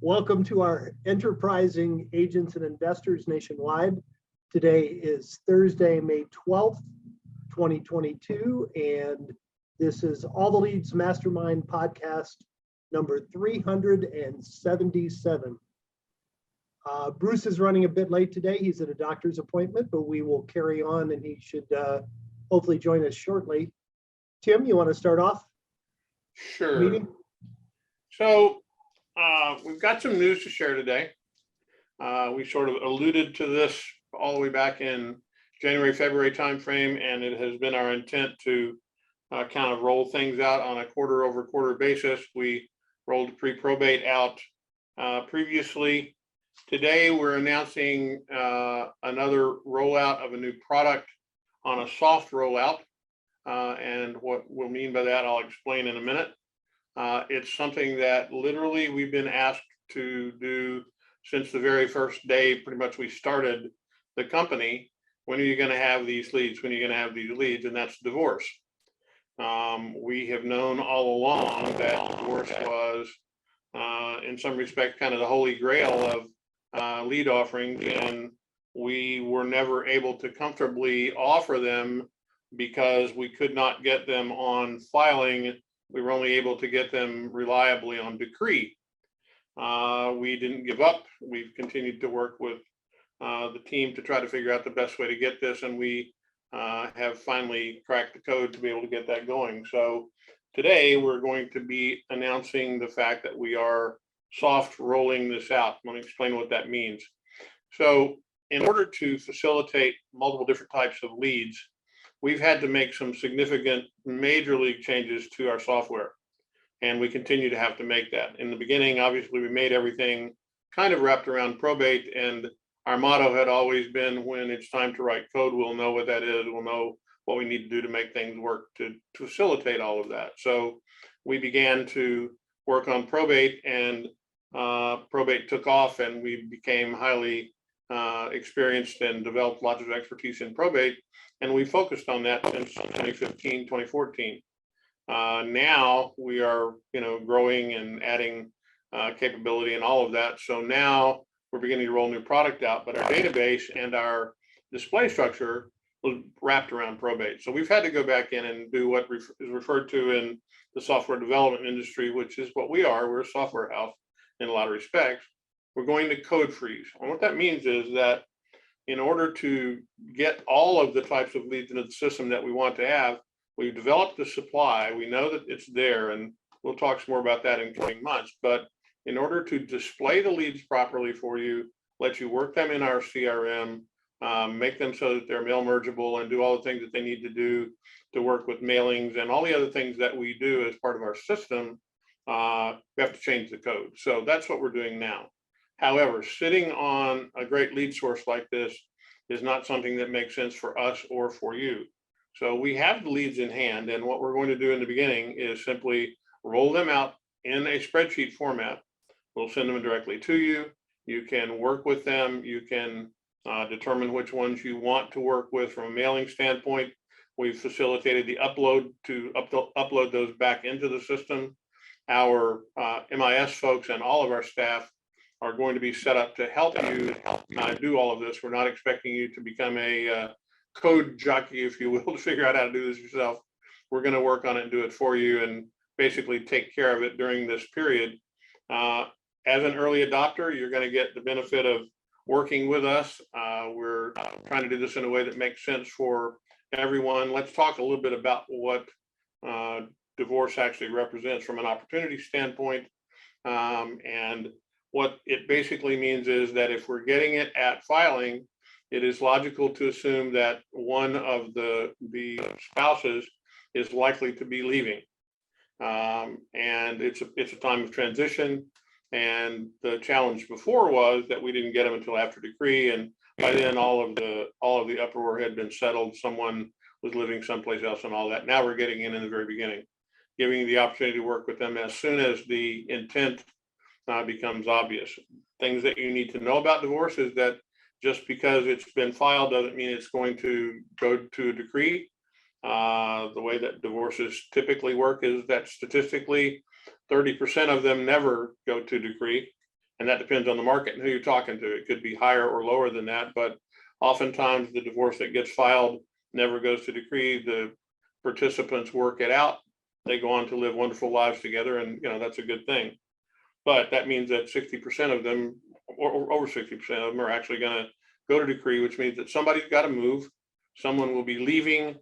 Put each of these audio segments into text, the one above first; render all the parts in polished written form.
Welcome to our enterprising agents and investors nationwide. Today is Thursday, May 12th, 2022, and this is All the Leads Mastermind podcast number 377. Bruce is running a bit late today. He's at a doctor's appointment, but we will carry on and he should hopefully join us shortly. Tim, you want to start off? Sure. Meeting? So we've got some news to share today. We sort of alluded to this all the way back in January, February timeframe, and it has been our intent to kind of roll things out on a quarter over quarter basis. We rolled pre-probate out previously. Today, we're announcing another rollout of a new product on a soft rollout. And what we'll mean by that, I'll explain in a minute. It's something that literally we've been asked to do since the very first day, pretty much we started the company. When are you going to have these leads? When are you going to have these leads? And that's divorce. We have known all along that divorce was, in some respect, kind of the holy grail of lead offerings, and we were never able to comfortably offer them because we could not get them on filing. We were only able to get them reliably on decree. We didn't give up. We've continued to work with the team to try to figure out the best way to get this, and we have finally cracked the code to be able to get that going. So today we're going to be announcing the fact that we are soft rolling this out. Let me explain what that means. So in order to facilitate multiple different types of leads, we've had to make some significant major league changes to our software, and we continue to have to make that. In the beginning, obviously, we made everything kind of wrapped around probate, and our motto had always been, when it's time to write code, we'll know what that is, we'll know what we need to do to make things work to facilitate all of that. So we began to work on probate, and probate took off, and we became highly experienced and developed lots of expertise in probate. And we focused on that since 2015, 2014. Now we are, growing and adding capability and all of that. So now we're beginning to roll new product out, but our database and our display structure was wrapped around probate. So we've had to go back in and do what is referred to in the software development industry, which is what we are. We're a software house in a lot of respects. We're going to code freeze. And what that means is that in order to get all of the types of leads into the system that we want to have, we've developed the supply. We know that it's there, and we'll talk some more about that in coming months. But in order to display the leads properly for you, let you work them in our CRM, make them so that they're mail mergeable, and do all the things that they need to do to work with mailings and all the other things that we do as part of our system, we have to change the code. So that's what we're doing now. However, sitting on a great lead source like this is not something that makes sense for us or for you. So we have the leads in hand, and what we're going to do in the beginning is simply roll them out in a spreadsheet format. We'll send them directly to you. You can work with them. You can determine which ones you want to work with from a mailing standpoint. We've facilitated the upload to upload those back into the system. Our MIS folks and all of our staff are going to be set up to help you do all of this. We're not expecting you to become a code jockey, if you will, to figure out how to do this yourself. We're going to work on it and do it for you and basically take care of it during this period. As an early adopter, you're going to get the benefit of working with us. We're trying to do this in a way that makes sense for everyone. Let's talk a little bit about what divorce actually represents from an opportunity standpoint. And what it basically means is that if we're getting it at filing, it is logical to assume that one of the spouses is likely to be leaving. And it's a time of transition. And the challenge before was that we didn't get them until after decree, and by then all of the uproar had been settled. Someone was living someplace else and all that. Now we're getting in the very beginning, giving you the opportunity to work with them as soon as the intent becomes obvious. Things that you need to know about divorce is that just because it's been filed doesn't mean it's going to go to a decree. The way that divorces typically work is that statistically 30% of them never go to decree. And that depends on the market and who you're talking to. It could be higher or lower than that, but oftentimes the divorce that gets filed never goes to decree. The participants work it out. They go on to live wonderful lives together, and that's a good thing. But that means that 60% of them, or over 60% of them, are actually going to go to decree, which means that somebody's got to move. Someone will be leaving.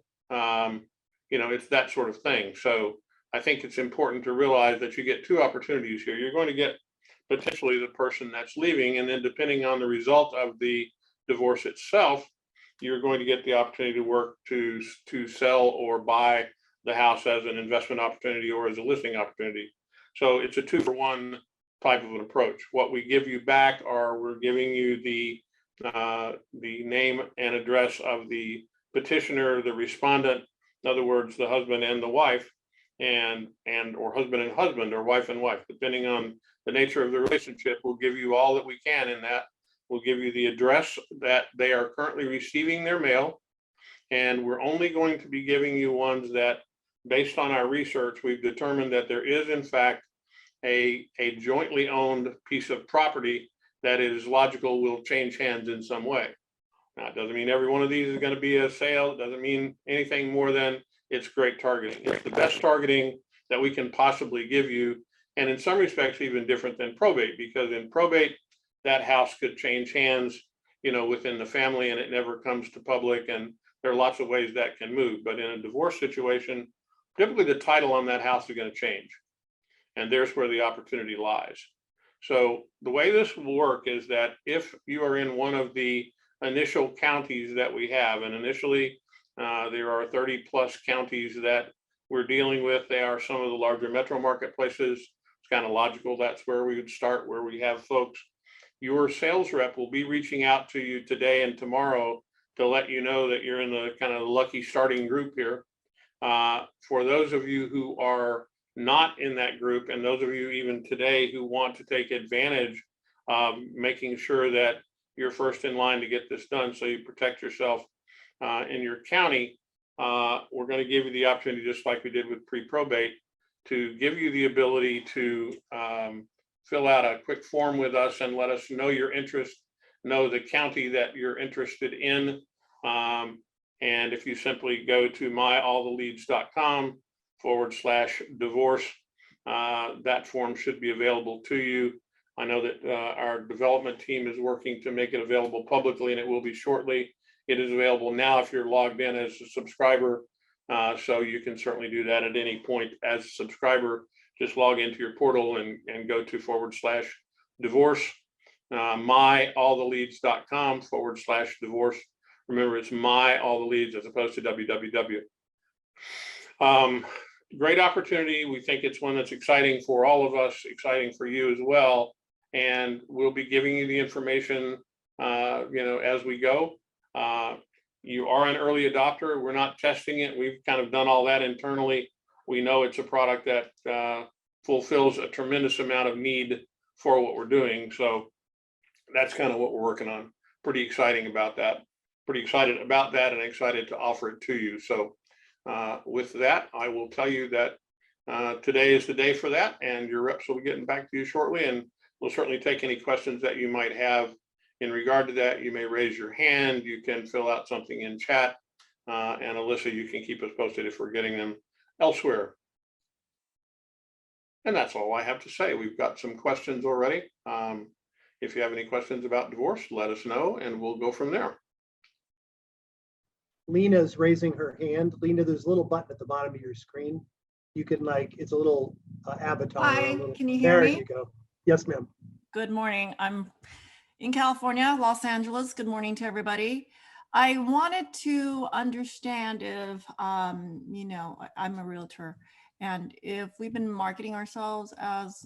It's that sort of thing. So I think it's important to realize that you get two opportunities here. You're going to get potentially the person that's leaving, and then depending on the result of the divorce itself, you're going to get the opportunity to work to sell or buy the house as an investment opportunity or as a listing opportunity. So it's a 2-for-1 type of an approach. What we give you back are, we're giving you the name and address of the petitioner, the respondent, in other words, the husband and the wife, and or husband and husband, or wife and wife, depending on the nature of the relationship. We'll give you all that we can in that. We'll give you the address that they are currently receiving their mail, and we're only going to be giving you ones that, based on our research, we've determined that there is in fact a jointly owned piece of property that is logical will change hands in some way. Now, it doesn't mean every one of these is going to be a sale. It doesn't mean anything more than it's great targeting. It's the best targeting that we can possibly give you. And in some respects, even different than probate, because in probate, that house could change hands, within the family, and it never comes to public. And there are lots of ways that can move. But in a divorce situation, typically the title on that house is going to change. And there's where the opportunity lies. So the way this will work is that if you are in one of the initial counties that we have, and initially there are 30 plus counties that we're dealing with. They are some of the larger metro marketplaces. It's kind of logical. That's where we would start, where we have folks. Your sales rep will be reaching out to you today and tomorrow to let you know that you're in the kind of lucky starting group here. For those of you who are not in that group, and those of you even today who want to take advantage of making sure that you're first in line to get this done so you protect yourself in your county, we're going to give you the opportunity, just like we did with pre-probate, to give you the ability to fill out a quick form with us and let us know your interest, know the county that you're interested in. And if you simply go to myalltheleads.com/divorce, that form should be available to you. I know that our development team is working to make it available publicly, and it will be shortly. It is available now if you're logged in as a subscriber, so you can certainly do that at any point as a subscriber. Just log into your portal and go to /divorce, myalltheleads.com/divorce. Remember, it's myalltheleads as opposed to www. Great opportunity. We think it's one that's exciting for all of us, exciting for you as well. And we'll be giving you the information, as we go. You are an early adopter. We're not testing it. We've kind of done all that internally. We know it's a product that fulfills a tremendous amount of need for what we're doing. So that's kind of what we're working on. Pretty exciting about that. Pretty excited about that, and excited to offer it to you. So with that, I will tell you that today is the day for that, and your reps will be getting back to you shortly, and we'll certainly take any questions that you might have in regard to that. You may raise your hand, you can fill out something in chat, and Alyssa, you can keep us posted if we're getting them elsewhere. And that's all I have to say. We've got some questions already. If you have any questions about divorce, let us know, and we'll go from there. Lena's raising her hand. Lena, there's a little button at the bottom of your screen. You can it's a little avatar. Hi, can you hear me? There you go. Yes, ma'am. Good morning. I'm in California, Los Angeles. Good morning to everybody. I wanted to understand if, I'm a realtor, and if we've been marketing ourselves as,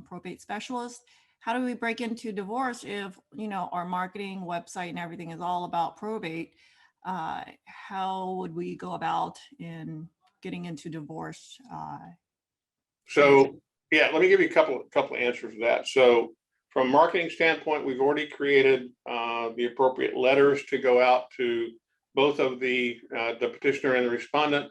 probate specialist, how do we break into divorce if, our marketing website and everything is all about probate? How would we go about in getting into divorce? So yeah, let me give you a couple answers to that. So from a marketing standpoint, we've already created the appropriate letters to go out to both of the petitioner and the respondent.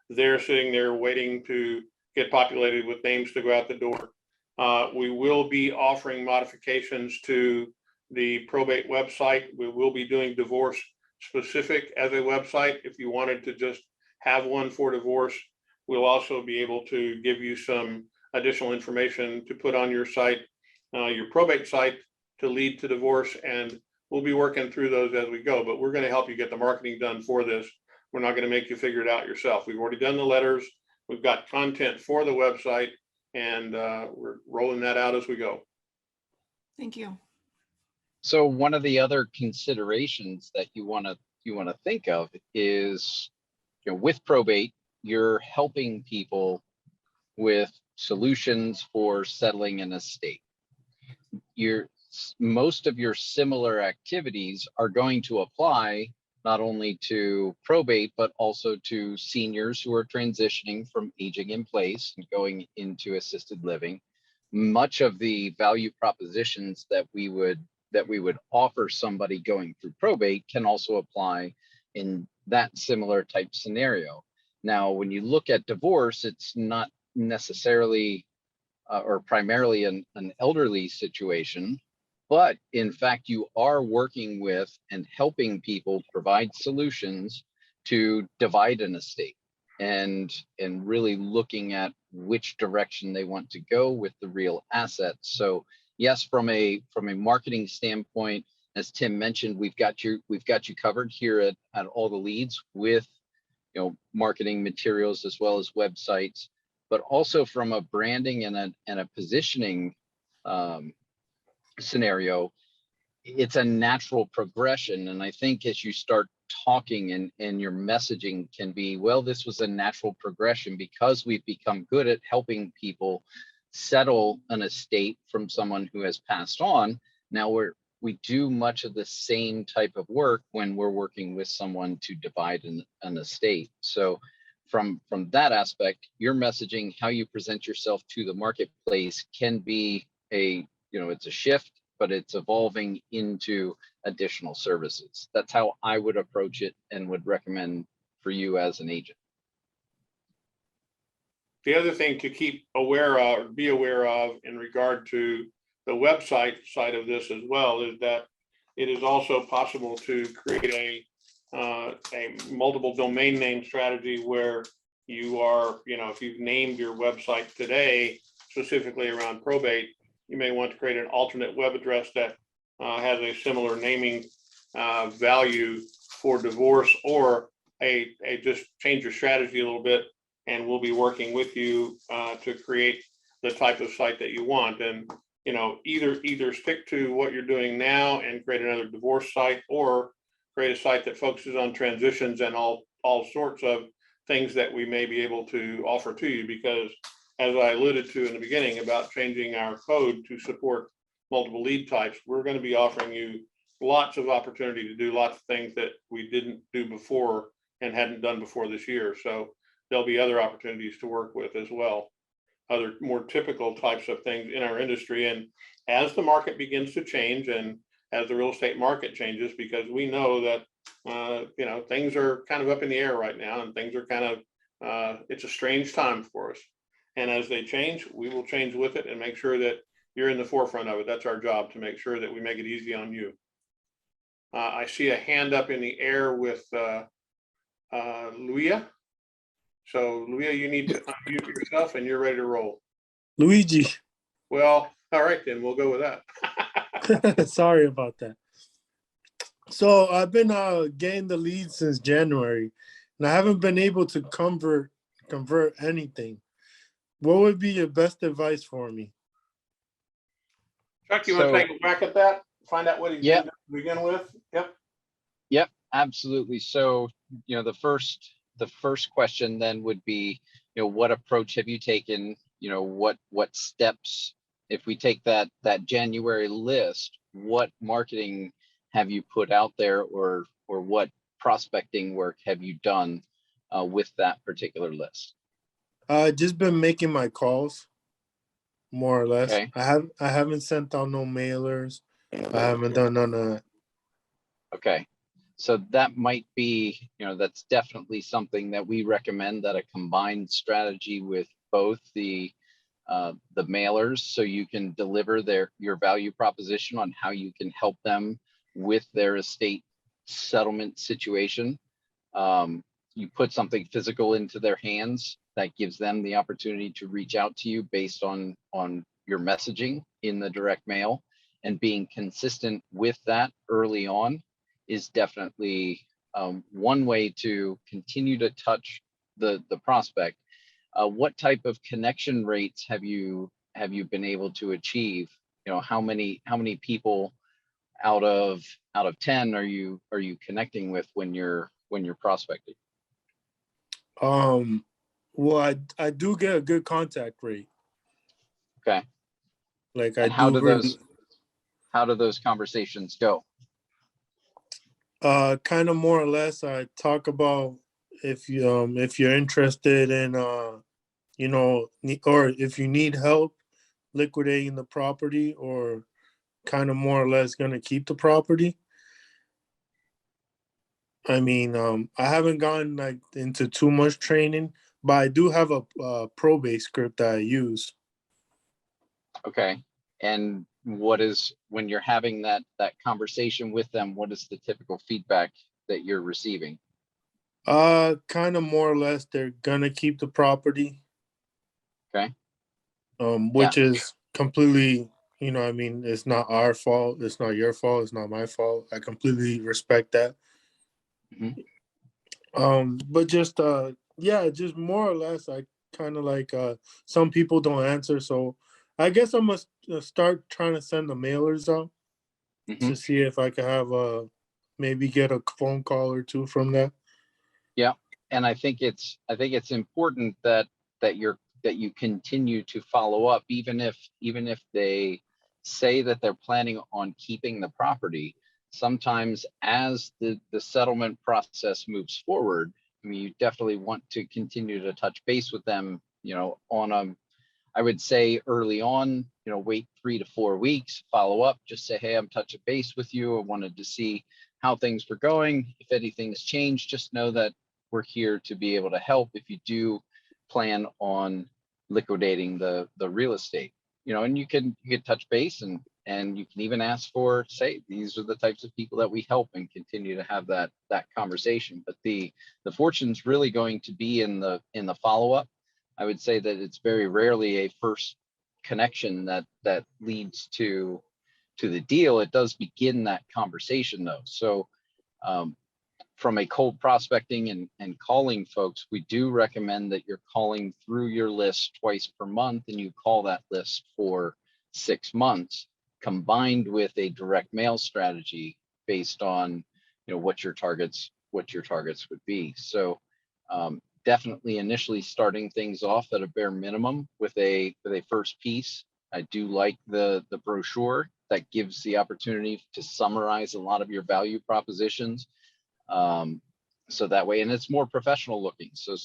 They're sitting there waiting to get populated with names to go out the door. We will be offering modifications to the probate website. We will be doing divorce specific as a website. If you wanted to just have one for divorce, we'll also be able to give you some additional information to put on your site, your probate site, to lead to divorce. And we'll be working through those as we go, but we're going to help you get the marketing done for this. We're not going to make you figure it out yourself. We've already done the letters. We've got content for the website, and we're rolling that out as we go. Thank you. So one of the other considerations that you want to think of is, with probate, you're helping people with solutions for settling an estate. Most of your similar activities are going to apply not only to probate, but also to seniors who are transitioning from aging in place and going into assisted living. Much of the value propositions that we would offer somebody going through probate can also apply in that similar type scenario. Now, when you look at divorce, it's not necessarily or primarily an elderly situation, but in fact, you are working with and helping people provide solutions to divide an estate and really looking at which direction they want to go with the real assets. So yes, from a marketing standpoint, as Tim mentioned, we've got you covered here at All the Leads with marketing materials as well as websites, but also from a branding and a positioning scenario, it's a natural progression. And I think as you start talking and your messaging can be, well, this was a natural progression because we've become good at helping people settle an estate from someone who has passed on. Now we do much of the same type of work when we're working with someone to divide an estate. So from that aspect, your messaging, how you present yourself to the marketplace can be it's a shift, but it's evolving into additional services. That's how I would approach it and would recommend for you as an agent. The other thing to be aware of in regard to the website side of this as well is that it is also possible to create a multiple domain name strategy where you are, if you've named your website today specifically around probate, you may want to create an alternate web address that has a similar naming value for divorce, or just change your strategy a little bit, and we'll be working with you to create the type of site that you want. And either stick to what you're doing now and create another divorce site, or create a site that focuses on transitions and all sorts of things that we may be able to offer to you. Because as I alluded to in the beginning about changing our code to support multiple lead types, we're going to be offering you lots of opportunity to do lots of things that we didn't do before and hadn't done before this year. So there'll be other opportunities to work with as well, other more typical types of things in our industry. And as the market begins to change, and as the real estate market changes, because we know that things are kind of up in the air right now, and things are kind of it's a strange time for us. And as they change, we will change with it and make sure that you're in the forefront of it. That's our job, to make sure that we make it easy on you. I see a hand up in the air with Luia. So Luia, you need to unmute yourself and you're ready to roll. Luigi. Well, all right, then we'll go with that. Sorry about that. So I've been getting the leads since January, and I haven't been able to convert anything. What would be your best advice for me? Chuck, you want to take a whack at that? Find out what he's doing to begin with? Yep, absolutely. So, the first question then would be, what approach have you taken? What steps, if we take that January list, what marketing have you put out there, or what prospecting work have you done with that particular list? Just been making my calls, more or less. Okay. I haven't sent out no mailers. I haven't done none of that. Okay. So that might be, that's definitely something that we recommend, that a combined strategy with both the the mailers so you can deliver your value proposition on how you can help them with their estate settlement situation. You put something physical into their hands that gives them the opportunity to reach out to you based on your messaging in the direct mail, and being consistent with that early on is definitely one way to continue to touch the prospect. What type of connection rates have you been able to achieve? You know, how many people out of 10 are you connecting with when you're prospecting? Well, I do get a good contact rate. Okay. Like And how do those conversations go? Kind of more or less, I talk about if you're interested in you know, or if you need help liquidating the property, or kind of more or less going to keep the property. I mean, I haven't gotten like into too much training, but I do have a probate script that I use. Okay. And when you're having that conversation with them, what is the typical feedback that you're receiving? Kind of more or less, they're gonna keep the property. Okay. Which is completely, you know, I mean, it's not our fault. It's not your fault. It's not my fault. I completely respect that. But just just more or less, I kind of like some people don't answer, so I guess I must start trying to send the mailers out to see if I could have maybe get a phone call or two from that. Yeah, and I think it's important that you continue to follow up, even if they say that they're planning on keeping the property. Sometimes as the settlement process moves forward, I mean, you definitely want to continue to touch base with them, you know, I would say early on, you know, wait 3 to 4 weeks, follow up, just say, hey, I'm touching base with you. I wanted to see how things were going. If anything's changed, just know that we're here to be able to help if you do plan on liquidating the real estate, you know. And you can touch base and you can even ask for, say, these are the types of people that we help, and continue to have that conversation. But the fortune's really going to be in the follow-up. I would say that it's very rarely a first connection that leads to the deal. It does begin that conversation though. So from a cold prospecting and calling folks, we do recommend that you're calling through your list twice per month, and you call that list for 6 months, combined with a direct mail strategy based on, you know, what your targets would be. So definitely initially starting things off at a bare minimum with a first piece. I do like the brochure that gives the opportunity to summarize a lot of your value propositions. So that way, and it's more professional looking. So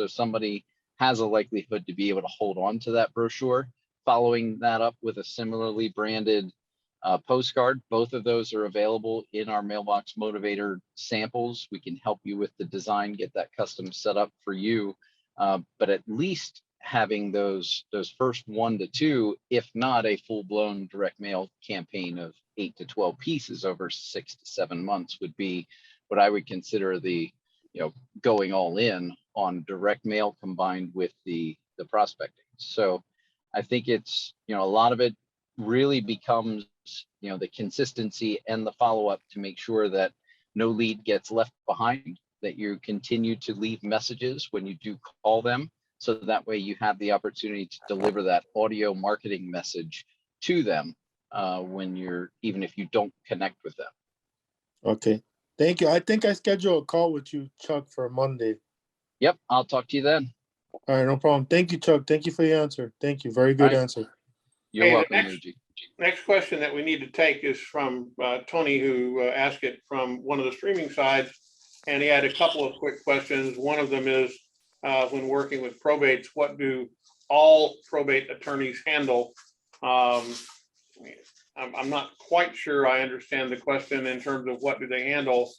somebody has a likelihood to be able to hold on to that brochure. Following that up with a similarly branded postcard. Both of those are available in our Mailbox Motivator samples. We can help you with the design, get that custom set up for you. But at least having those first 1 to 2, if not a full-blown direct mail campaign of 8 to 12 pieces over 6 to 7 months would be what I would consider the, you know, going all in on direct mail combined with the prospecting. So I think it's, you know, a lot of it really becomes, you know, the consistency and the follow-up to make sure that no lead gets left behind, that you continue to leave messages when you do call them, so that way you have the opportunity to deliver that audio marketing message to them even if you don't connect with them. Okay. Thank you. I think I scheduled a call with you, Chuck, for Monday. Yep, I'll talk to you then. All right, no problem. Thank you, Chuck. Thank you for your answer. Thank you. Very good answer. You're welcome, Luigi. Next question that we need to take is from Tony, who asked it from one of the streaming sides, and he had a couple of quick questions. One of them is, when working with probates, what do all probate attorneys handle? I'm not quite sure I understand the question in terms of what do they handle,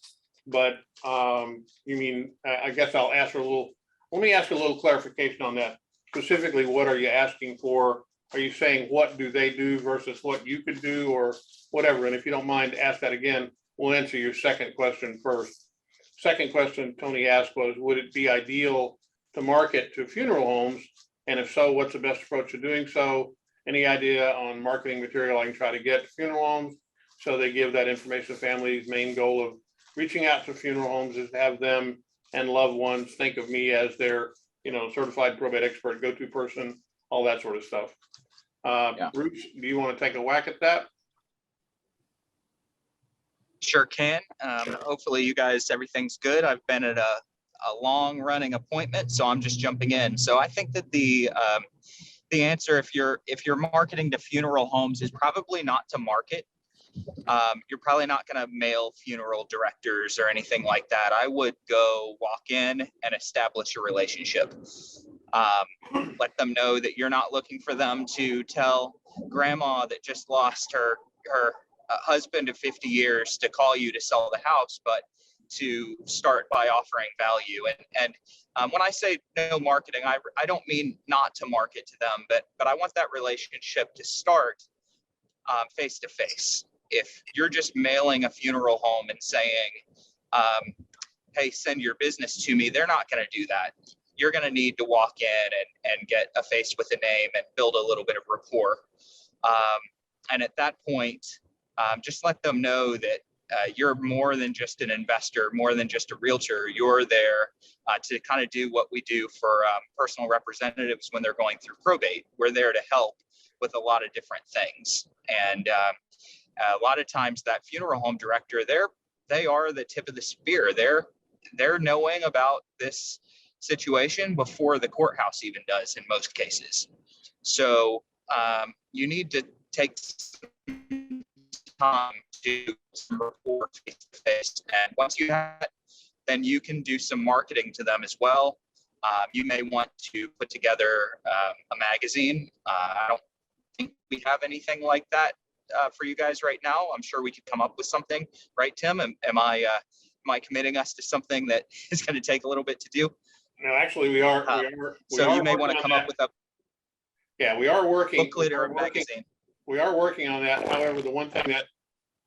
but you mean, I guess I'll ask her let me ask a little clarification on that. specifically, what are you asking for? Are you saying what do they do versus what you could do or whatever? And if you don't mind, ask that again. We'll answer your second question first. Second question Tony asked was, would it be ideal to market to funeral homes? And if so, what's the best approach to doing so? Any idea on marketing material I can try to get to funeral homes so they give that information to families? Main goal of reaching out to funeral homes is to have them and loved ones think of me as their, certified probate expert, go-to person, all that sort of stuff. Yeah. Bruce, do you want to take a whack at that? Sure can. Hopefully you guys, everything's good. I've been at a long running appointment, so I'm just jumping in. So I think that the answer, if you're marketing to funeral homes, is probably not to market. You're probably not going to mail funeral directors or anything like that. I would go walk in and establish a relationship. Let them know that you're not looking for them to tell grandma that just lost her husband of 50 years to call you to sell the house, but to start by offering value. And when I say no marketing, I don't mean not to market to them, but I want that relationship to start face to face. If you're just mailing a funeral home and saying, hey, send your business to me, they're not going to do that. You're going to need to walk in and get a face with a name and build a little bit of rapport. And at that point, just let them know that you're more than just an investor, more than just a realtor. You're there to kind of do what we do for personal representatives when they're going through probate. We're there to help with a lot of different things. And a lot of times that funeral home director, they are the tip of the spear. They're knowing about this situation before the courthouse even does in most cases. So you need to take some time to report face to face. And once you have that, then you can do some marketing to them as well. You may want to put together a magazine. I don't think we have anything like that for you guys right now. I'm sure we could come up with something, right, Tim? Am I committing us to something that is going to take a little bit to do? No, actually, we are. So you may want to come up with a we are working booklet or a magazine. We are working on that. However, the one thing that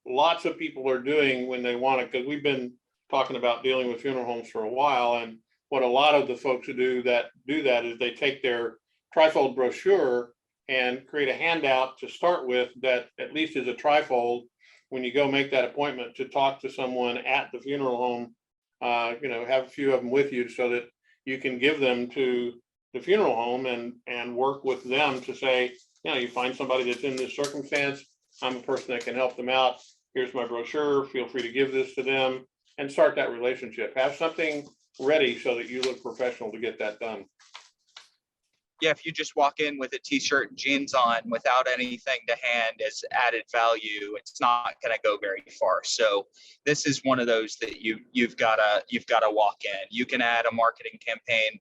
lots of people are doing when they want it, because we've been talking about dealing with funeral homes for a while, and what a lot of the folks who do that is they take their trifold brochure and create a handout to start with that at least is a trifold when you go make that appointment to talk to someone at the funeral home. Have a few of them with you so that you can give them to the funeral home and work with them to say, you find somebody that's in this circumstance. I'm a person that can help them out. Here's my brochure. Feel free to give this to them and start that relationship. Have something ready so that you look professional to get that done. Yeah, if you just walk in with a t-shirt and jeans on without anything to hand as added value, it's not going to go very far. So this is one of those that you've got to walk in. You can add a marketing campaign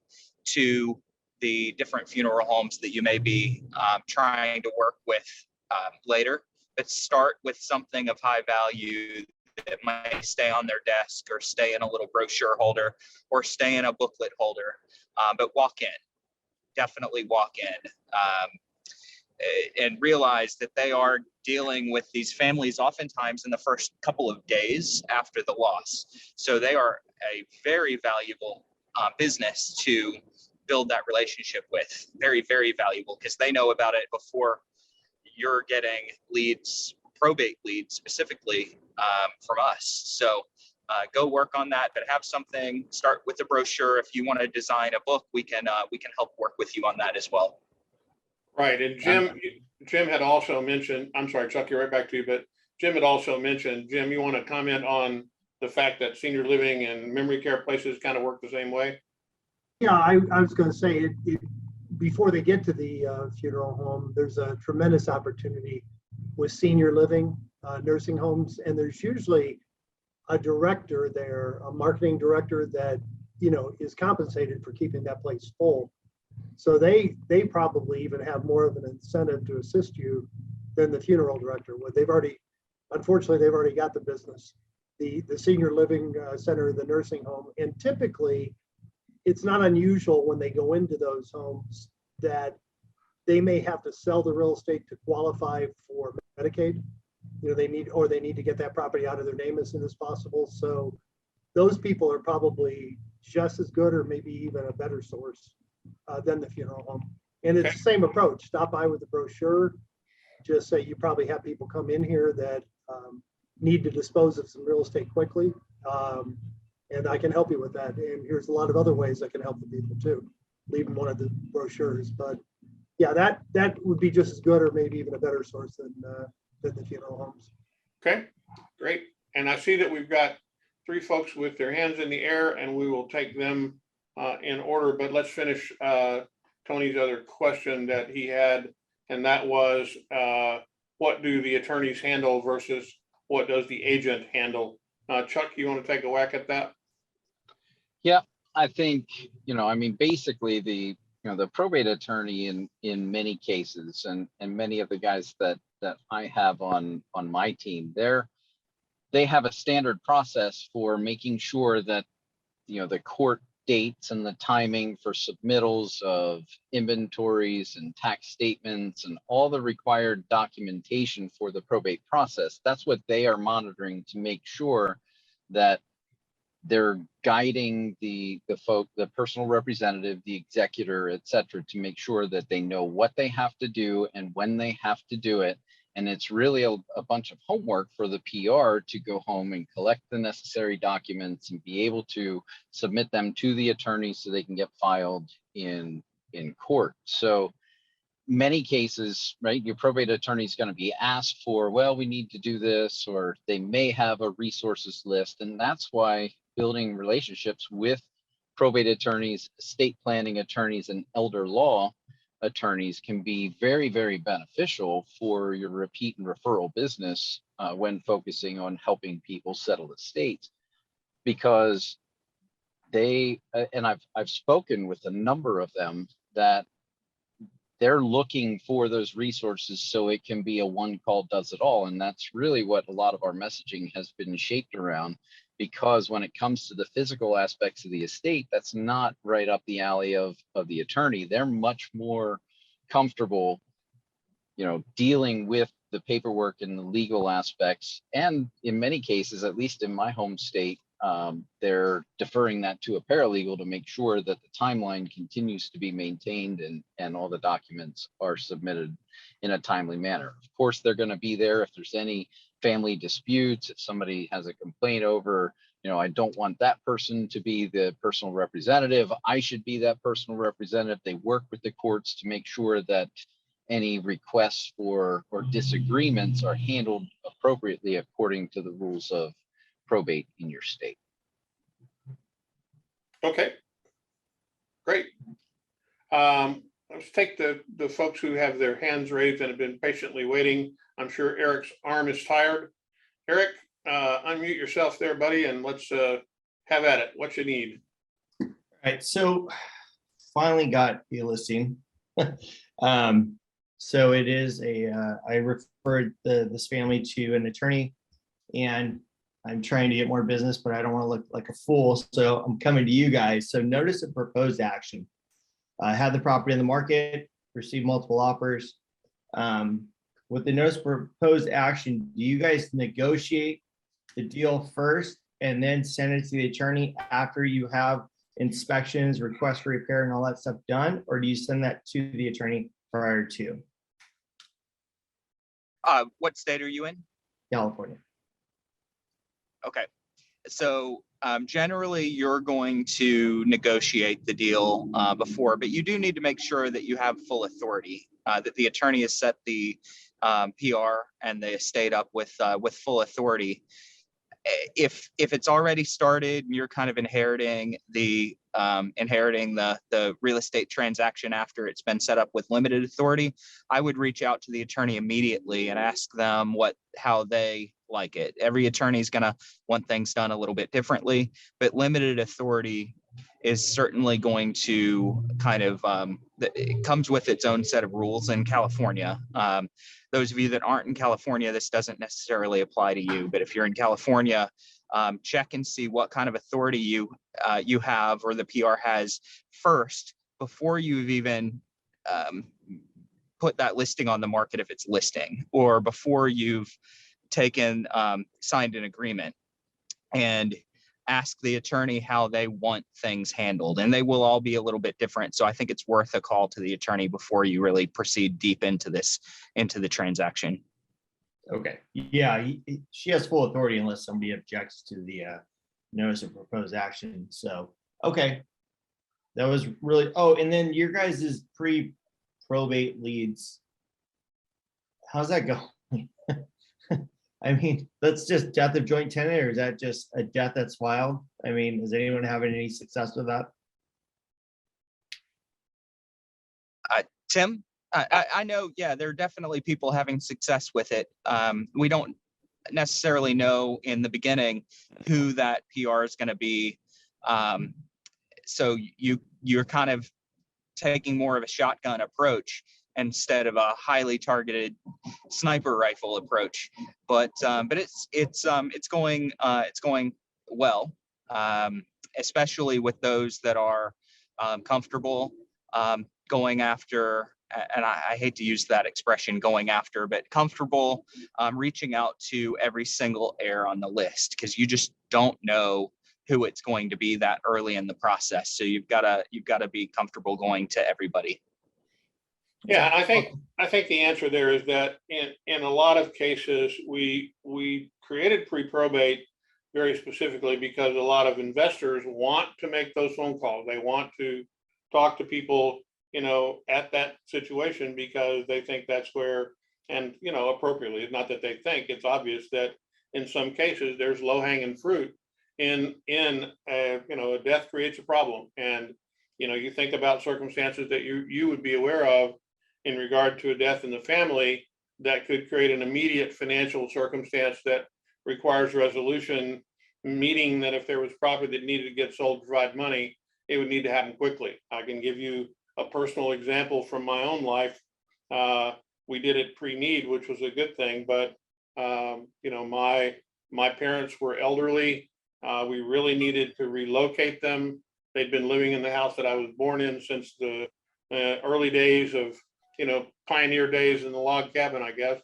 to the different funeral homes that you may be trying to work with later, but start with something of high value that might stay on their desk or stay in a little brochure holder or stay in a booklet holder, but walk in. Definitely walk in and realize that they are dealing with these families oftentimes in the first couple of days after the loss. So they are a very valuable business to build that relationship with. Very, very valuable because they know about it before you're getting leads, probate leads specifically from us. So go work on that, but have something, start with a brochure. If you want to design a book, we can help work with you on that as well. Right. And Jim had also mentioned, I'm sorry, Chuck, you're right back to you, but Jim had also mentioned, Jim, you want to comment on the fact that senior living and memory care places kind of work the same way? Yeah, I was going to say before they get to the funeral home, there's a tremendous opportunity with senior living, nursing homes, and there's usually a director there, a marketing director that, is compensated for keeping that place full. So they probably even have more of an incentive to assist you than the funeral director would. Unfortunately, they've already got the business, the senior living center, the nursing home. And typically it's not unusual when they go into those homes that they may have to sell the real estate to qualify for Medicaid. You know, they need to get that property out of their name as soon as possible. So those people are probably just as good or maybe even a better source than the funeral home. And it's Okay. the same approach. Stop by with the brochure. Just say you probably have people come in here that need to dispose of some real estate quickly. And I can help you with that. And here's a lot of other ways I can help the people too. Leave them one of the brochures. But yeah, that would be just as good or maybe even a better source than the funeral homes. Okay, great. And I see that we've got 3 folks with their hands in the air, and we will take them in order. But let's finish Tony's other question that he had, and that was what do the attorneys handle versus what does the agent handle? Chuck, you want to take a whack at that? Yeah, I think, I mean, basically the probate attorney in many cases, and many of the guys that I have on my team, they have a standard process for making sure that, the court dates and the timing for submittals of inventories and tax statements and all the required documentation for the probate process. That's what they are monitoring to make sure that they're guiding the personal representative, the executor, et cetera, to make sure that they know what they have to do and when they have to do it. And it's really a bunch of homework for the PR to go home and collect the necessary documents and be able to submit them to the attorney so they can get filed in court. So many cases, right, your probate attorney is going to be asked for, well, we need to do this, or they may have a resources list. And that's why building relationships with probate attorneys, estate planning attorneys, and elder law attorneys can be very, very beneficial for your repeat and referral business when focusing on helping people settle estates, because they, and I've spoken with a number of them, that they're looking for those resources so it can be a one call does it all. And that's really what a lot of our messaging has been shaped around, because when it comes to the physical aspects of the estate, that's not right up the alley of the attorney. They're much more comfortable, dealing with the paperwork and the legal aspects. And in many cases, at least in my home state, they're deferring that to a paralegal to make sure that the timeline continues to be maintained and all the documents are submitted in a timely manner. Of course, they're going to be there if there's any family disputes, if somebody has a complaint over, I don't want that person to be the personal representative, I should be that personal representative. They work with the courts to make sure that any requests or disagreements are handled appropriately according to the rules of probate in your state. Okay, great. Let's take the folks who have their hands raised and have been patiently waiting. I'm sure Eric's arm is tired. Eric, unmute yourself there, buddy, and let's have at it. What you need? All right, so finally got the listing. So it is I referred this family to an attorney, and I'm trying to get more business, but I don't want to look like a fool. So I'm coming to you guys. So notice of proposed action. I had the property in the market, received multiple offers. With the notice of proposed action, do you guys negotiate the deal first and then send it to the attorney after you have inspections, requests for repair, and all that stuff done? Or do you send that to the attorney prior to? What state are you in? California. Okay, so generally you're going to negotiate the deal before, but you do need to make sure that you have full authority, that the attorney has set the PR and the estate up with full authority. If it's already started and you're kind of inheriting the real estate transaction after it's been set up with limited authority, I would reach out to the attorney immediately and ask them how they like it. Every attorney is going to want things done a little bit differently, but limited authority is certainly going to kind of it comes with its own set of rules in California. Those of you that aren't in California, this doesn't necessarily apply to you, but if you're in California, check and see what kind of authority you have or the PR has first before you've even put that listing on the market if it's listing, or before you've taken signed an agreement, and ask the attorney how they want things handled, and they will all be a little bit different. So I think it's worth a call to the attorney before you really proceed deep into the transaction. Okay, yeah, she has full authority unless somebody objects to the notice of proposed action. So, okay, that was really, oh, and then your guys' pre-probate leads, how's that going? I mean, that's just death of joint tenant, or is that just a death that's filed? I mean, is anyone having any success with that? Tim, I know, yeah, there are definitely people having success with it. We don't necessarily know in the beginning who that PR is going to be. So you're kind of taking more of a shotgun approach instead of a highly targeted sniper rifle approach. But it's going well, especially with those that are comfortable going after, and I hate to use that expression, going after, but comfortable reaching out to every single heir on the list, because you just don't know who it's going to be that early in the process. So you've got to be comfortable going to everybody. Yeah, I think the answer there is that in a lot of cases, we created pre-probate very specifically because a lot of investors want to make those phone calls. They want to talk to people, at that situation, because they think that's where, and appropriately, it's not that they think, it's obvious that in some cases there's low-hanging fruit in a death creates a problem. And you think about circumstances that you would be aware of in regard to a death in the family that could create an immediate financial circumstance that requires resolution, meaning that if there was property that needed to get sold to provide money, it would need to happen quickly. I can give you a personal example from my own life. We did it pre-need, which was a good thing, but my parents were elderly. We really needed to relocate them. They'd been living in the house that I was born in since the early days of pioneer days in the log cabin, I guess.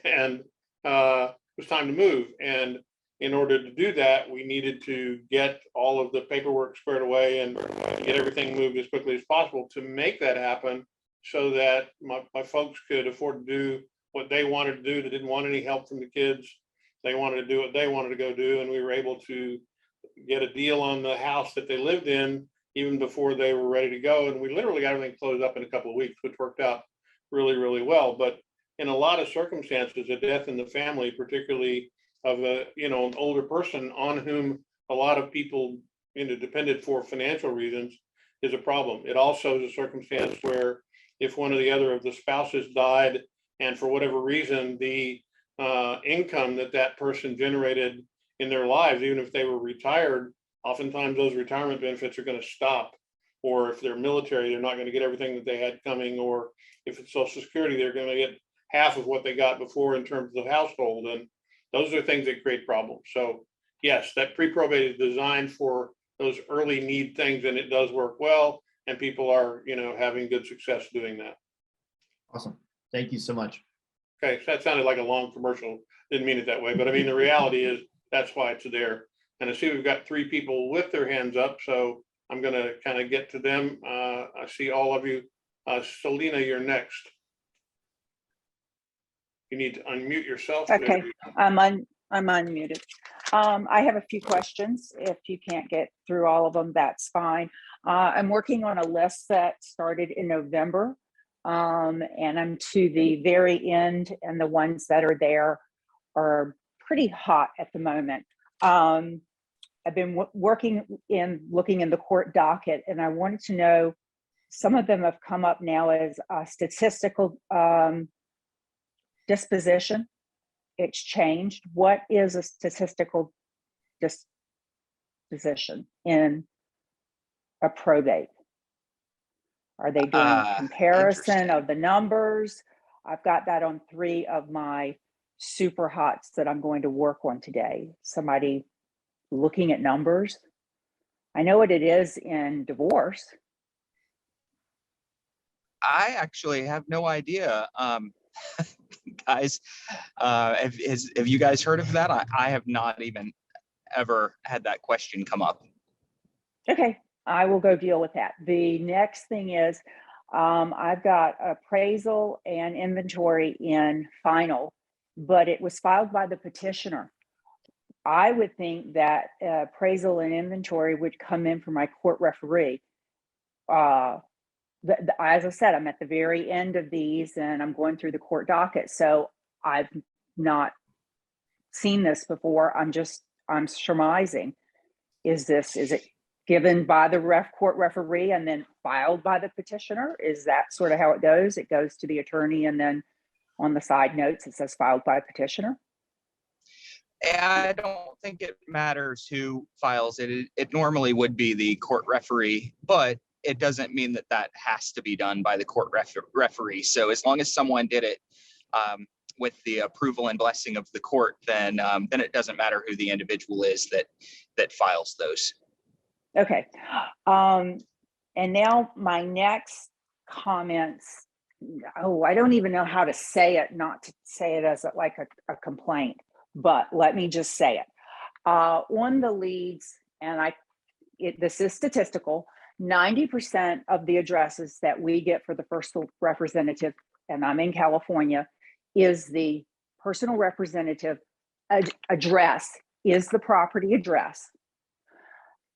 And it was time to move. And in order to do that, we needed to get all of the paperwork squared away and get everything moved as quickly as possible to make that happen, so that my folks could afford to do what they wanted to do. They didn't want any help from the kids. They wanted to do what they wanted to go do. And we were able to get a deal on the house that they lived in even before they were ready to go. And we literally got everything closed up in a couple of weeks, which worked out really, really well. But in a lot of circumstances, a death in the family, particularly of an older person on whom a lot of people depended for financial reasons, is a problem. It also is a circumstance where if one or the other of the spouses died, and for whatever reason, the income that person generated in their lives, even if they were retired, oftentimes those retirement benefits are going to stop. Or if they're military, they're not going to get everything that they had coming. Or if it's Social Security, they're going to get half of what they got before in terms of household. And those are things that create problems. So yes, that pre-probate is designed for those early need things, and it does work well. And people are, having good success doing that. Awesome. Thank you so much. Okay, so that sounded like a long commercial. Didn't mean it that way, but I mean, the reality is that's why it's there. And I see we've got 3 people with their hands up, so I'm going to kind of get to them. I see all of you. Selena, you're next. You need to unmute yourself. Okay, I'm unmuted. I have a few questions. If you can't get through all of them, that's fine. I'm working on a list that started in November, and I'm to the very end, and the ones that are there are pretty hot at the moment. I've been looking in the court docket, and I wanted to know, some of them have come up now as a statistical disposition. It's changed. What is a statistical disposition in a probate? Are they doing comparison of the numbers? I've got that on 3 of my super hots that I'm going to work on today. Somebody looking at numbers. I know what it is in divorce. I actually have no idea. Guys, have you guys heard of that? I have not even ever had that question come up. Okay, I will go deal with that. The next thing is, I've got appraisal and inventory in final, but it was filed by the petitioner. I would think that appraisal and inventory would come in from my court referee. As I said, I'm at the very end of these and I'm going through the court docket. So I've not seen this before. I'm surmising. Is it given by the court referee and then filed by the petitioner? Is that sort of how it goes? It goes to the attorney and then on the side notes, it says filed by petitioner? I don't think it matters who files it. It normally would be the court referee, but it doesn't mean that that has to be done by the court referee. So as long as someone did it with the approval and blessing of the court, then it doesn't matter who the individual is that files those. Okay. And now my next comments. Oh, I don't even know how to say it, not to say it as like a complaint, but let me just say it. On the leads, and this is statistical, 90% of the addresses that we get for the personal representative, and I'm in California, is the personal representative address, is the property address.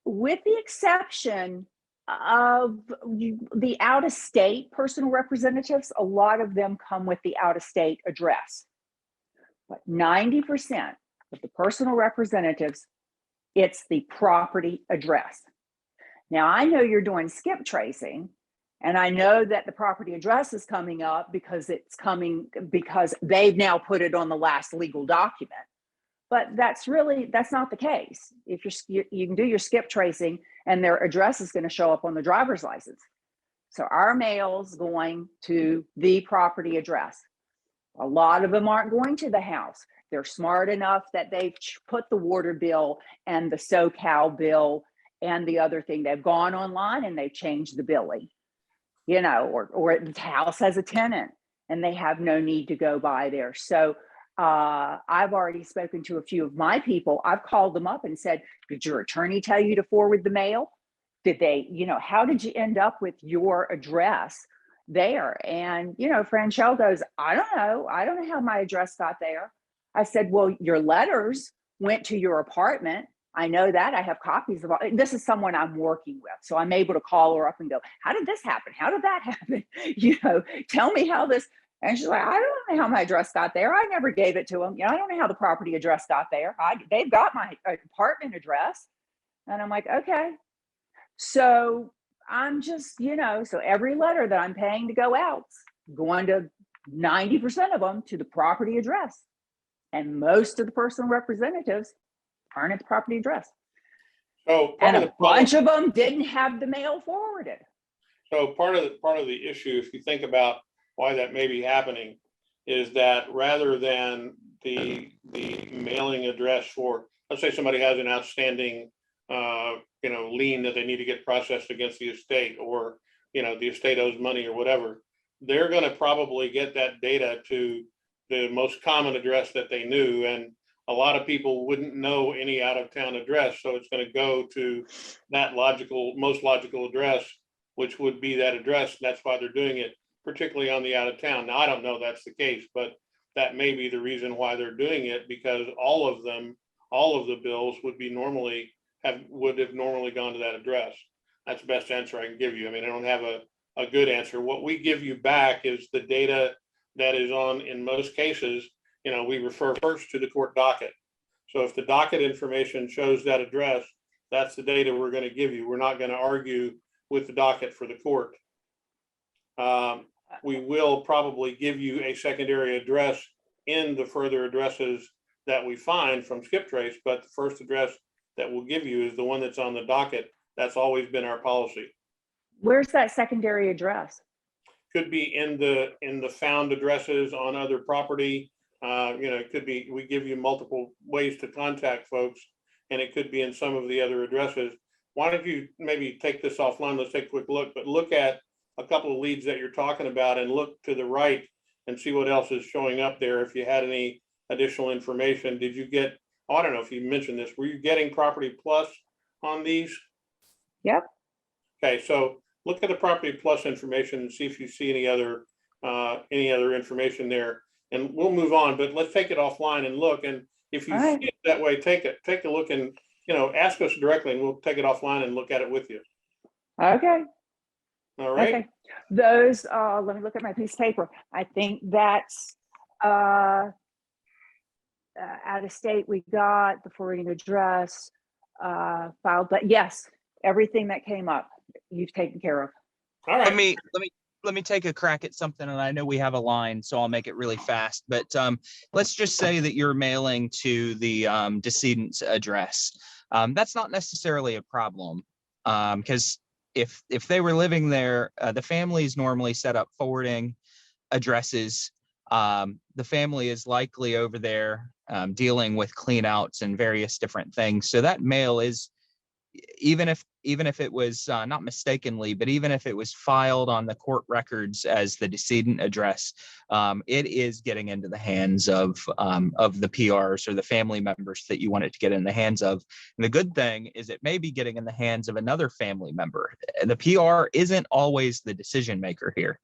With the exception of the out-of-state personal representatives, a lot of them come with the out-of-state address. But 90% of the personal representatives, it's the property address. Now, I know you're doing skip tracing, and I know that the property address is coming up because they've now put it on the last legal document. But that's not the case. If you can do your skip tracing and their address is going to show up on the driver's license. So our mail's going to the property address. A lot of them aren't going to the house. They're smart enough that they've put the water bill and the SoCal bill and the other thing. They've gone online and they've changed the billing, or the house has a tenant and they have no need to go by there. So I've already spoken to a few of my people. I've called them up and said, did your attorney tell you to forward the mail? Did they, how did you end up with your address there? And, Franchelle goes, I don't know how my address got there. I said, well, your letters went to your apartment. I know that. I have copies of all. This is someone I'm working with. So I'm able to call her up and go, how did this happen? How did that happen? Tell me how this. And she's like, I don't know how my address got there. I never gave it to them. I don't know how the property address got there. They've got my apartment address. And I'm like, okay. So I'm just, so every letter that I'm paying to go out, going to 90% of them to the property address. And most of the personal representatives aren't at the property address. So and a bunch of them didn't have the mail forwarded. So part of the issue, if you think about why that may be happening, is that rather than the mailing address for, let's say somebody has an outstanding lien that they need to get processed against the estate, or the estate owes money or whatever, they're going to probably get that data to the most common address that they knew, and a lot of people wouldn't know any out of town address, so it's going to go to that most logical address, which would be that address. That's why they're doing it, particularly on the out of town. Now, I don't know that's the case, but that may be the reason why they're doing it, because all of the bills would have normally gone to that address. That's the best answer I can give you. I mean, I don't have a good answer. What we give you back is the data that is on, in most cases, we refer first to the court docket. So if the docket information shows that address, that's the data we're going to give you. We're not going to argue with the docket for the court. We will probably give you a secondary address in the further addresses that we find from skip trace, but the first address that we'll give you is the one that's on the docket. That's always been our policy. Where's that secondary address? Could be in the found addresses on other property. It could be, we give you multiple ways to contact folks, and it could be in some of the other addresses. Why don't you maybe take this offline? Let's take a quick look, but look at a couple of leads that you're talking about and look to the right and see what else is showing up there. If you had any additional information, did you get, oh, I don't know if you mentioned this, were you getting Property Plus on these? Yep. Okay, so look at the Property Plus information and see if you see any other information there, and we'll move on, but let's take it offline and look. And if you All right. see it that way, take a look and, ask us directly and we'll take it offline and look at it with you. Okay. All right. Okay. Those, let me look at my piece of paper. I think that's out of state. We got the forwarding address, filed, but yes, everything that came up, you've taken care of. All right. Let me take a crack at something, and I know we have a line, so I'll make it really fast. But let's just say that you're mailing to the decedent's address. That's not necessarily a problem, because if they were living there, the families normally set up forwarding addresses. The family is likely over there dealing with cleanouts and various different things. So that mail is, even if it was not mistakenly, but even if it was filed on the court records as the decedent address, it is getting into the hands of the PRs or the family members that you want it to get in the hands of. And the good thing is it may be getting in the hands of another family member. The PR isn't always the decision maker here.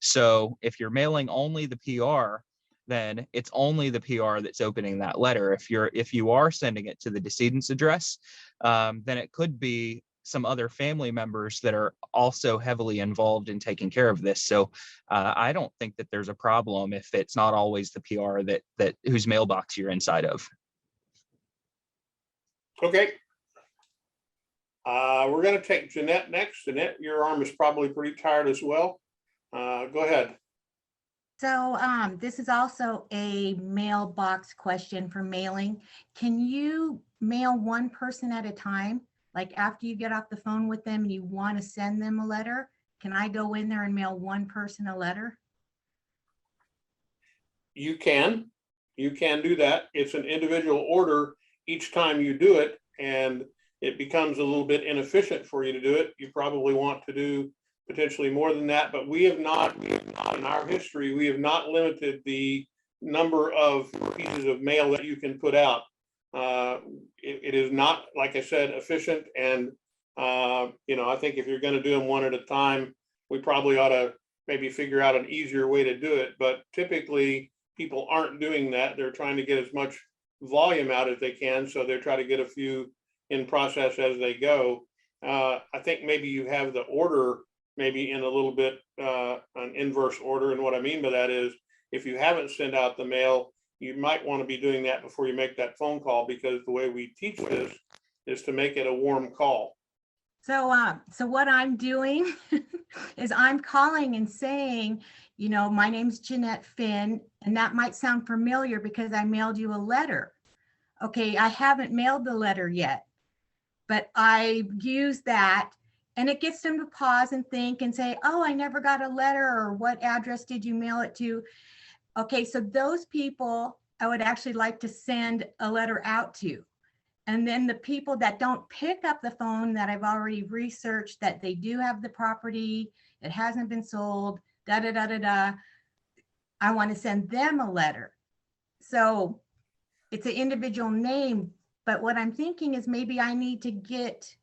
So if you're mailing only the PR, then it's only the PR that's opening that letter. If you are sending it to the decedent's address, then it could be some other family members that are also heavily involved in taking care of this. So I don't think that there's a problem if it's not always the PR that whose mailbox you're inside of. Okay. We're going to take Jeanette next. Jeanette, your arm is probably pretty tired as well. Go ahead. So this is also a mailbox question for mailing. Can you mail one person at a time? Like after you get off the phone with them and you want to send them a letter, can I go in there and mail one person a letter? You can do that. It's an individual order each time you do it, and it becomes a little bit inefficient for you to do it. You probably want to do potentially more than that, but we have not in our history, we have not limited the number of pieces of mail that you can put out. It is not, like I said, efficient. And, I think if you're going to do them one at a time, we probably ought to maybe figure out an easier way to do it. But typically people aren't doing that. They're trying to get as much volume out as they can. So they're trying to get a few in process as they go. I think maybe you have the order maybe in a little bit an inverse order. And what I mean by that is if you haven't sent out the mail, you might want to be doing that before you make that phone call, because the way we teach this is to make it a warm call. So what I'm doing is I'm calling and saying, my name's Jeanette Finn, and that might sound familiar because I mailed you a letter. Okay, I haven't mailed the letter yet, but I use that. And it gets them to pause and think and say, oh, I never got a letter, or what address did you mail it to? Okay, so those people I would actually like to send a letter out to. And then the people that don't pick up the phone, that I've already researched that they do have the property, it hasn't been sold, I want to send them a letter. So it's an individual name, but what I'm thinking is maybe I need to get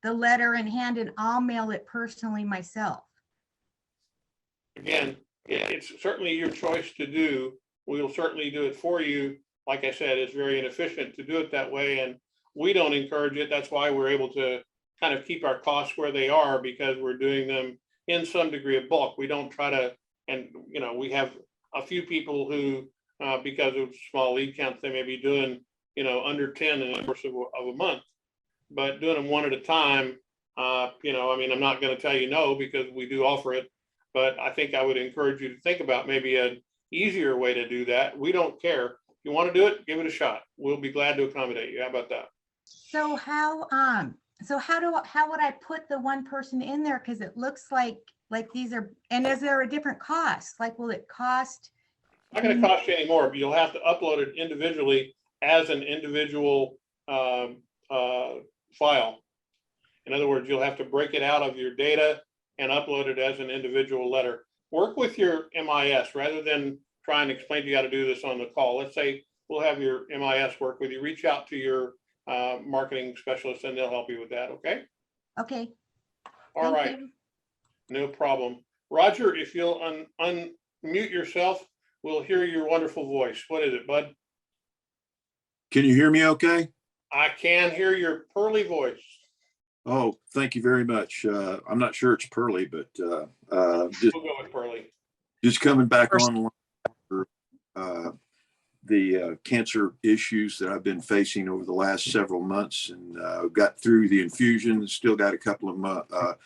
the letter in hand and I'll mail it personally myself. Again, it's certainly your choice to do. We'll certainly do it for you. Like I said, it's very inefficient to do it that way, and we don't encourage it. That's why we're able to kind of keep our costs where they are, because we're doing them in some degree of bulk. We don't try to, and we have a few people who, because of small lead counts, they may be doing, under 10 in the course of a month. But doing them one at a time, I'm not going to tell you no, because we do offer it, but I think I would encourage you to think about maybe an easier way to do that. We don't care. If you want to do it, give it a shot. We'll be glad to accommodate you. How about that? So how would I put the one person in there? Because it looks like these are, and is there a different cost? Like, will it cost? Not going to cost you any more, but you'll have to upload it individually as an individual file. In other words, you'll have to break it out of your data and upload it as an individual letter. Work with your MIS rather than try and explain to you how to do this on the call. Let's say we'll have your MIS work with you. Reach out to your marketing specialist and they'll help you with that. Okay. Okay. All Thank right. you. No problem. Roger, if you'll unmute yourself, we'll hear your wonderful voice. What is it, bud? Can you hear me okay? I can hear your pearly voice. Oh, thank you very much. I'm not sure it's Pearly, but We'll go with pearly. just coming back First- online for the cancer issues that I've been facing over the last several months, and got through the infusion. Still got a couple of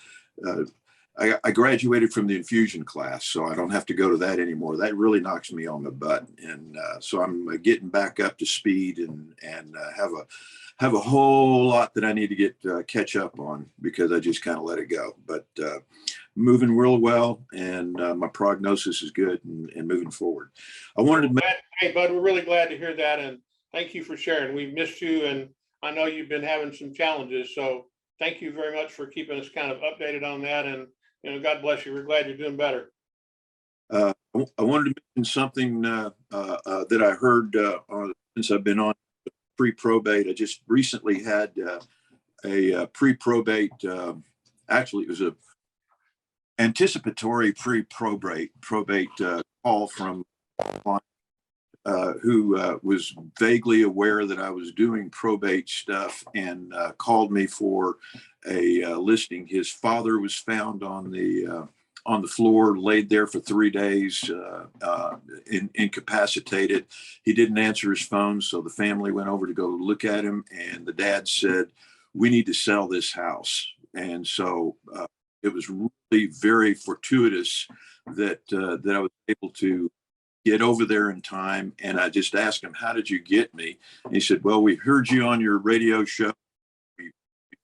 I graduated from the infusion class, so I don't have to go to that anymore. That really knocks me on the butt, and so I'm getting back up to speed and have a whole lot that I need to get catch up on because I just kind of let it go. But moving real well, and my prognosis is good and moving forward. I wanted to make. Hey, bud, we're really glad to hear that, and thank you for sharing. We've missed you, and I know you've been having some challenges, so thank you very much for keeping us kind of updated on that. And God bless you. We're glad you're doing better. I wanted to mention something that I heard since I've been on pre-probate. I just recently had a pre-probate. Actually, it was a anticipatory pre-probate call from who was vaguely aware that I was doing probate stuff and called me for a listing. His father was found on the floor, laid there for 3 days, incapacitated. He didn't answer his phone, so the family went over to go look at him, and the dad said, "We need to sell this house." And so it was really very fortuitous that I was able to get over there in time. And I just asked him, "How did you get me?" And he said, "Well, we heard you on your radio show.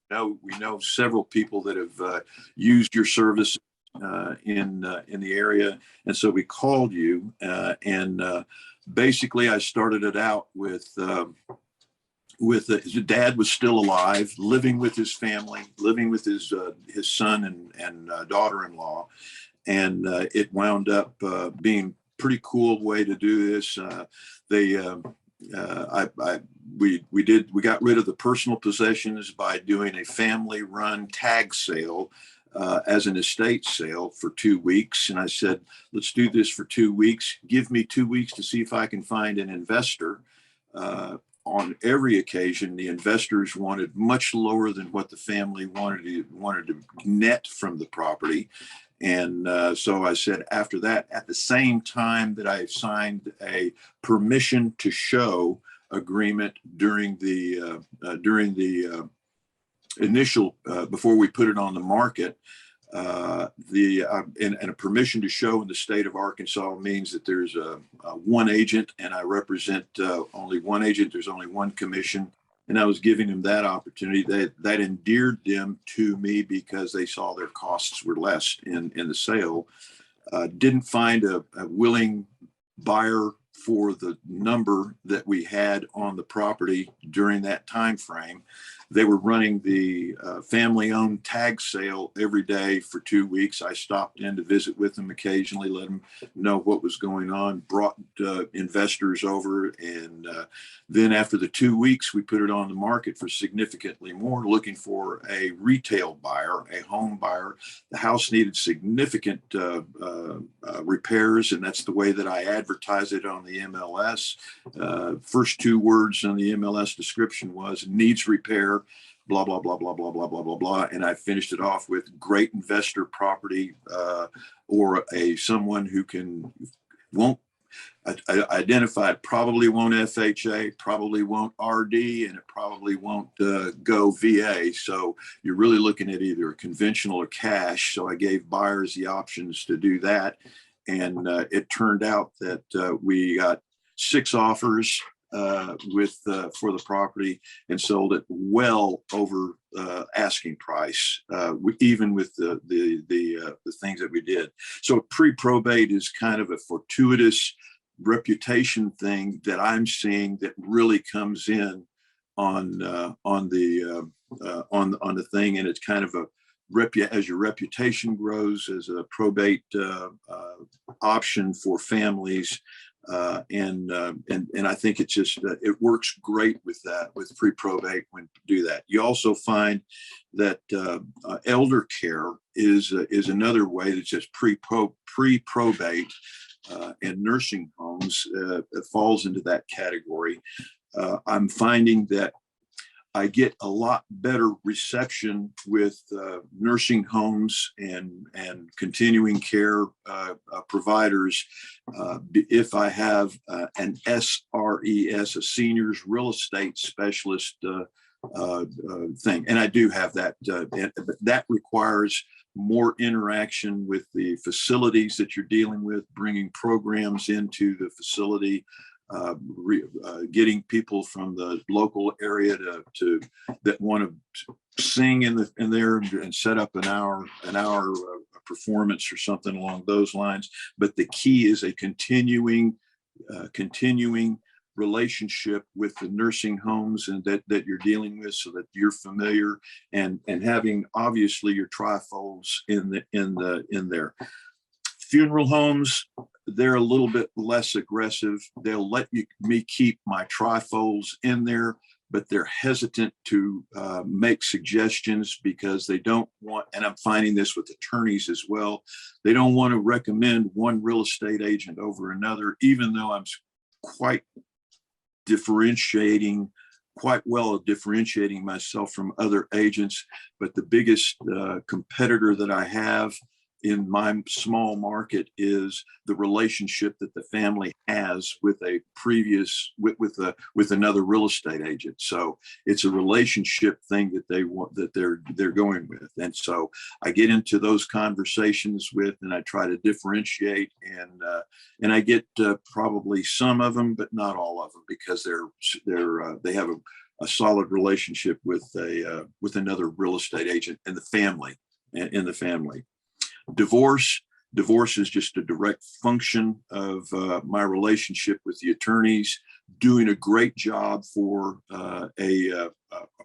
We know several people that have used your service in the area, and so we called you." And basically, I started it out with his dad was still alive, living with his family, living with his son and daughter-in-law, and it wound up being pretty cool way to do this. We got rid of the personal possessions by doing a family run tag sale as an estate sale for 2 weeks. And I said, "Let's do this for 2 weeks. Give me 2 weeks to see if I can find an investor." On every occasion, the investors wanted much lower than what the family wanted to net from the property. And so I said, after that, at the same time that I signed a permission to show agreement during the initial, before we put it on the market, and a permission to show in the state of Arkansas means that there's one agent, and I represent only one agent. There's only one commission. And I was giving them that opportunity. That endeared them to me because they saw their costs were less in the sale. Didn't find a willing buyer for the number that we had on the property during that time frame. They were running the family-owned tag sale every day for 2 weeks. I stopped in to visit with them occasionally, let them know what was going on, brought investors over, and then after the 2 weeks, we put it on the market for significantly more, looking for a retail buyer, a home buyer. The house needed significant repairs, and that's the way that I advertise it on the MLS. First 2 words on the MLS description was "needs repair," blah, blah, blah, blah, blah, blah, blah, blah, blah. And I finished it off with "great investor property," or someone who won't, I identified probably won't FHA, probably won't RD, and it probably won't go VA. So you're really looking at either conventional or cash. So I gave buyers the options to do that. And it turned out that we got 6 offers for the property and sold it well over asking price, even with the things that we did. So pre-probate is kind of a fortuitous reputation thing that I'm seeing that really comes in on the thing, and it's kind of a as your reputation grows as a probate option for families. And I think it's just it works great with that, with pre-probate when you do that. You also find that elder care is another way that's just pre-probate, and nursing homes falls into that category. I'm finding that I get a lot better reception with nursing homes and continuing care providers if I have an SRES, a seniors real estate specialist thing. And I do have that. But that requires more interaction with the facilities that you're dealing with, bringing programs into the facility, getting people from the local area to that want to sing in there and set up an hour performance or something along those lines. But the key is a continuing relationship with the nursing homes and that you're dealing with, so that you're familiar and having obviously your trifolds in there. Funeral homes, they're a little bit less aggressive. They'll let me keep my trifolds in there, but they're hesitant to make suggestions because they don't want, and I'm finding this with attorneys as well, they don't want to recommend one real estate agent over another, even though I'm quite well differentiating myself from other agents. But the biggest competitor that I have in my small market is the relationship that the family has with a previous with another real estate agent. So it's a relationship thing that they want, that they're going with. And so I get into those conversations with, and I try to differentiate, and I get probably some of them, but not all of them, because they have a solid relationship with another real estate agent in the family. Divorce is just a direct function of my relationship with the attorneys, doing a great job for a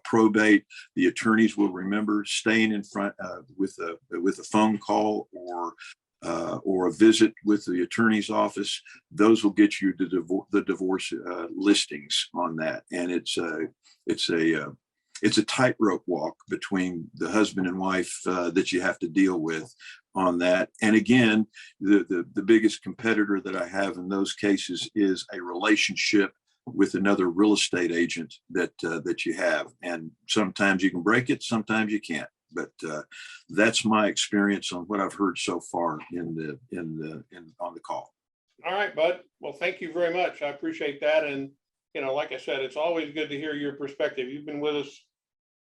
probate. The attorneys will remember staying in front with a phone call or a visit with the attorney's office. Those will get you the divorce listings on that, and it's a tightrope walk between the husband and wife that you have to deal with on that. And again, the biggest competitor that I have in those cases is a relationship with another real estate agent that you have. And sometimes you can break it, sometimes you can't. But that's my experience on what I've heard so far on the call. All right, bud. Well, thank you very much. I appreciate that. And like I said, it's always good to hear your perspective. You've been with us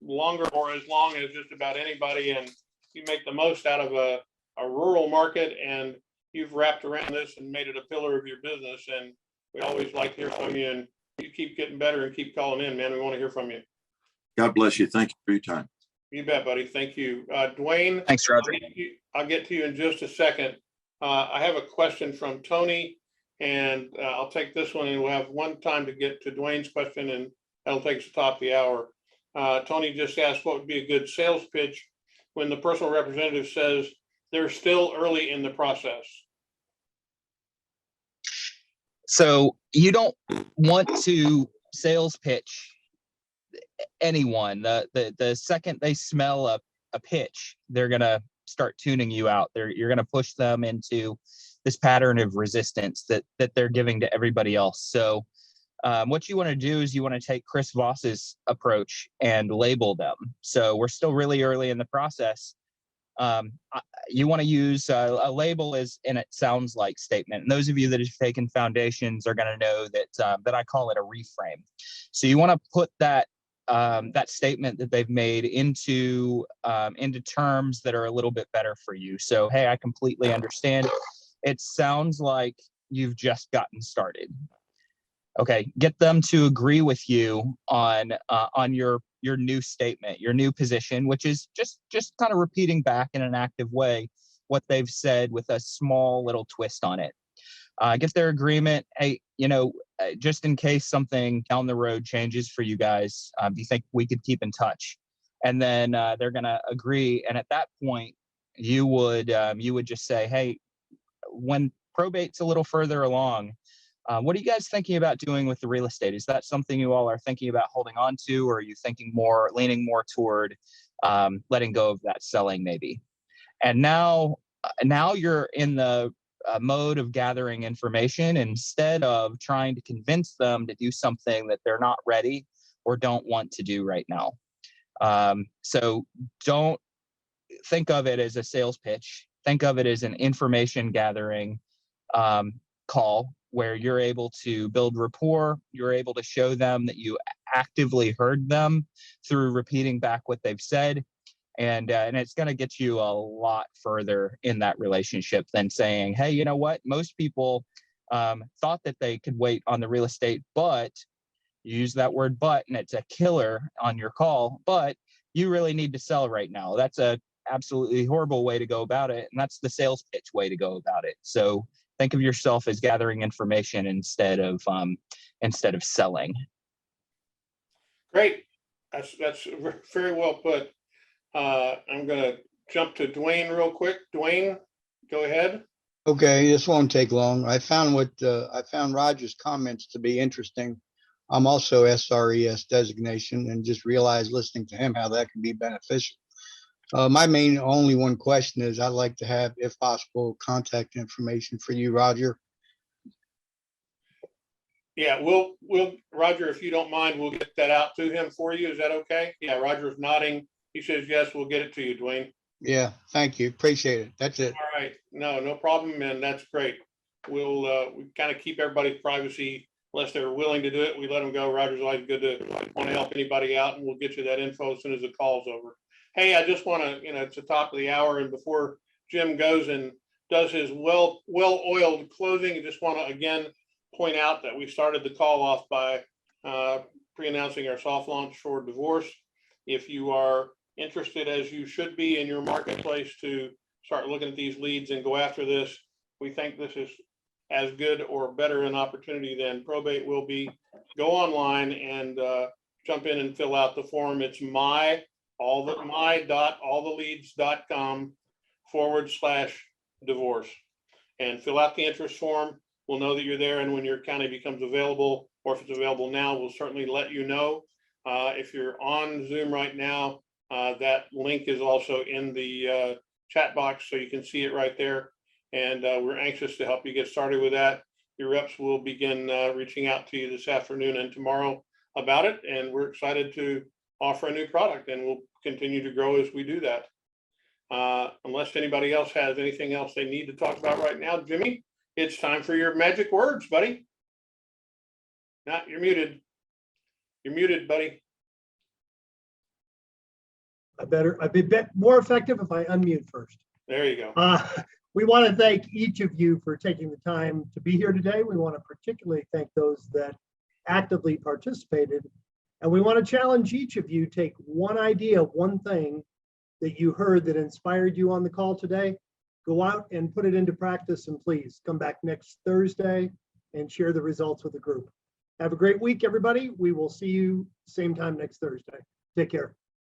longer, or as long as just about anybody, and you make the most out of a rural market, and you've wrapped around this and made it a pillar of your business. And we always like to hear from you, and you keep getting better and keep calling in, man. We want to hear from you. God bless you. Thank you for your time. You bet, buddy. Thank you. Dwayne. Thanks, Roger. I'll get to you in just a second. I have a question from Tony, and I'll take this one, and we'll have one time to get to Dwayne's question, and that'll take us to the top of the hour. Tony just asked what would be a good sales pitch when the personal representative says they're still early in the process. So you don't want to sales pitch anyone. The second they smell a pitch, they're going to start tuning you out. You're going to push them into this pattern of resistance that they're giving to everybody else. So what you want to do is you want to take Chris Voss's approach and label them. So we're still really early in the process. You want to use a label and it sounds like statement. And those of you that have taken foundations are going to know that I call it a reframe. So you want to put that statement that they've made into terms that are a little bit better for you. So, hey, I completely understand. It sounds like you've just gotten started. Okay, get them to agree with you on your new statement, your new position, which is just kind of repeating back in an active way what they've said with a small little twist on it. Get their agreement. Hey, just in case something down the road changes for you guys, do you think we could keep in touch? and then they're going to agree. And at that point, you would just say, hey, when probate's a little further along, what are you guys thinking about doing with the real estate? Is that something you all are thinking about holding on to, or are you leaning more toward letting go of that selling maybe? And now you're in the mode of gathering information instead of trying to convince them to do something that they're not ready or don't want to do right now. So don't think of it as a sales pitch. Think of it as an information gathering call where you're able to build rapport. You're able to show them that you actively heard them through repeating back what they've said. And it's going to get you a lot further in that relationship than saying, hey, you know what? Most people thought that they could wait on the real estate, but you use that word but, and it's a killer on your call, but you really need to sell right now. That's a absolutely horrible way to go about it. And that's the sales pitch way to go about it. So think of yourself as gathering information instead of selling. Great. That's very well put. I'm going to jump to Dwayne real quick. Dwayne, go ahead. Okay, this won't take long. I found Roger's comments to be interesting. I'm also SRES designation and just realized listening to him how that can be beneficial. My only one question is I'd like to have, if possible, contact information for you, Roger. Yeah, we'll Roger, if you don't mind, we'll get that out to him for you. Is that okay? Yeah, Roger's nodding. He says, yes, we'll get it to you, Dwayne. Yeah, thank you. Appreciate it. That's it. All right. No problem. And that's great. We kind of keep everybody's privacy unless they're willing to do it. We let them go. Roger's always good to want to help anybody out, and we'll get you that info as soon as the call's over. Hey, I just want to, it's the top of the hour, and before Jim goes and does his well-oiled closing, I just want to again point out that we started the call off by pre-announcing our soft launch for divorce. If you are interested, as you should be in your marketplace, to start looking at these leads and go after this, we think this is as good or better an opportunity than probate will be. Go online and jump in and fill out the form. It's my.alltheleads.com/divorce, and fill out the interest form. We'll know that you're there, and when your county becomes available, or if it's available now, we'll certainly let you know. If you're on Zoom right now, that link is also in the chat box, so you can see it right there. And we're anxious to help you get started with that. Your reps will begin reaching out to you this afternoon and tomorrow about it. And we're excited to offer a new product, and we'll continue to grow as we do that. Unless anybody else has anything else they need to talk about right now, Jimmy, it's time for your magic words, buddy. You're muted. You're muted, buddy. I'd be more effective if I unmute first. There you go. We want to thank each of you for taking the time to be here today. We want to particularly thank those that actively participated. And we want to challenge each of you, take one idea, one thing that you heard that inspired you on the call today, go out and put it into practice, and please come back next Thursday and share the results with the group. Have a great week, everybody. We will see you same time next Thursday. Take care.